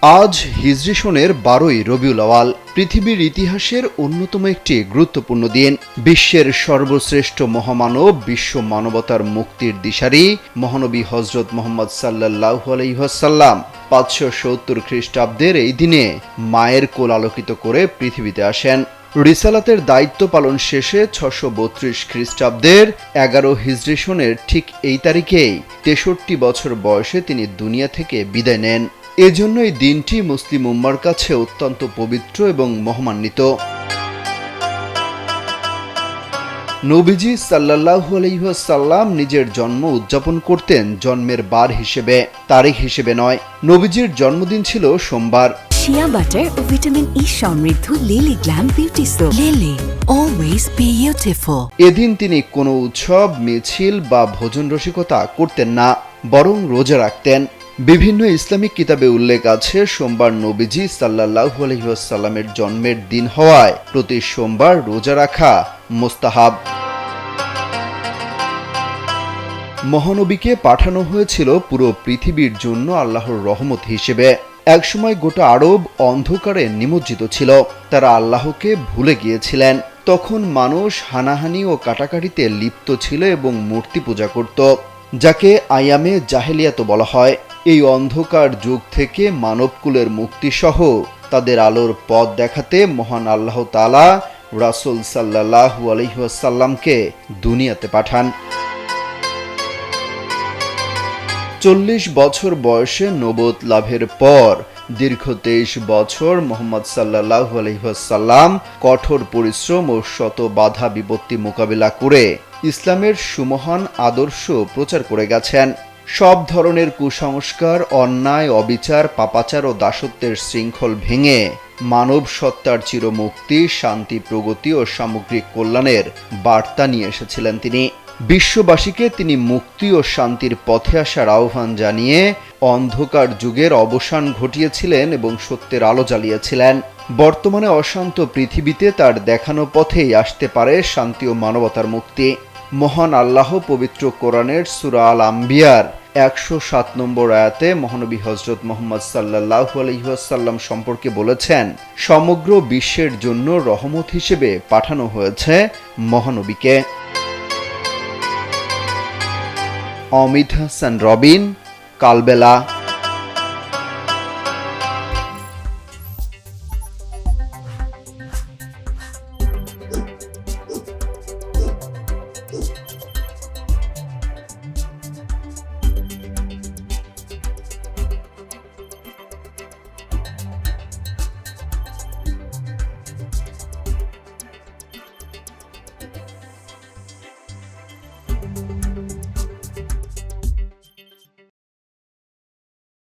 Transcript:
আজ হিজরি সনের 12ই রবিউল আওয়াল, পৃথিবীর ইতিহাসের অন্যতম একটি গুরুত্বপূর্ণ দিন। বিশ্বের সর্বশ্রেষ্ঠ মহামানব, বিশ্ব মানবতার মুক্তির দিশারি মহানবী হযরত মুহাম্মদ সাল্লাল্লাহু আলাইহি ওয়াসাল্লাম 570 খ্রিস্টাব্দের এই দিনে মায়ের কোল আলোকিত করে পৃথিবীতে আসেন। রিসালাতের দায়িত্ব পালন শেষে 632 খ্রিস্টাব্দের 11 হিজরি সনের ঠিক এই তারিখেই 63 বছর বয়সে তিনি দুনিয়া থেকে বিদায় নেন। এজন্য এই দিনটি মুসলিম উম্মার কাছে অত্যন্ত পবিত্র এবং মহিমান্বিত। নবীজি সাল্লাল্লাহু আলাইহি ওয়াসাল্লাম নিজের জন্ম উদযাপন করতেন জন্মের বার হিসেবে, তারিখ হিসেবে নয়। নবীজির জন্মদিন ছিল সোমবার। শিয়া বাটার ও ভিটামিন ই সমৃদ্ধ lily glam beauty soap. Lily, always beautiful. এদিন তিনি কোনো উৎসব, মিছিল বা ভোজন রসিকতা করতেন না, বরং রোজা রাখতেন। বিভিন্ন ইসলামিক কিতাবে উল্লেখ আছে, সোমবার নবীজি সাল্লাল্লাহু আলাইহি ওয়াসাল্লামের জন্মের দিন হওয়ায় প্রতি সোমবার রোজা রাখা মুস্তাহাব। মহানবীকে পাঠানো হয়েছিল পুরো পৃথিবীর জন্য আল্লাহর রহমত হিসেবে। একসময় গোটা আরব অন্ধকারে নিমজ্জিত ছিল, তারা আল্লাহকে ভুলে গিয়েছিলেন। তখন মানুষ হানাহানি ও কাটাকাটিতে লিপ্ত ছিল এবং মূর্তি পূজা করত, যাকে আয়ামে জাহেলিয়াত বলা হয়। এই অন্ধকার যুগ থেকে মানবকুলের মুক্তিসহ তাদের আলোর পথ দেখাতে মহান আল্লাহ তাআলা রাসূল সাল্লাল্লাহু আলাইহি ওয়াসাল্লামকে দুনিয়াতে পাঠান। 40 বছর বয়সে নবুয়ত লাভের পর দীর্ঘ 23 বছর মুহাম্মদ সাল্লাল্লাহু আলাইহি ওয়াসাল্লাম কঠোর পরিশ্রম ও শত বাধা বিপত্তি মোকাবিলা করে ইসলামের সুমহান আদর্শ প্রচার করে গেছেন। সব ধরনের কুসংস্কার, অন্যায়, অবিচার, পাপাচার ও দাসত্বের শৃঙ্খল ভেঙে মানব সত্তার চিরমুক্তি, শান্তি, প্রগতি ও সামগ্রিক কল্যাণের বার্তা নিয়ে এসেছিলেন তিনি। বিশ্ববাসীকে তিনি মুক্তি ও শান্তির পথে আসার আহ্বান জানিয়ে অন্ধকার যুগের অবসান ঘটিয়েছিলেন এবং সত্যের আলো জ্বালিয়েছিলেন। বর্তমানে অশান্ত পৃথিবীতে তার দেখানো পথেই আসতে পারে শান্তি ও মানবতার মুক্তি। মহান আল্লাহ পবিত্র কোরআনের সূরা আল আম্বিয়ার 107 নম্বর আয়াতে মহানবী হযরত মুহাম্মদ সাল্লাল্লাহু আলাইহি ওয়াসাল্লাম সম্পর্কে বলেছেন, সমগ্র বিশ্বের জন্য রহমত হিসেবে পাঠানো হয়েছে মহানবীকে। অমিত হাসান রবিন, কালবেলা।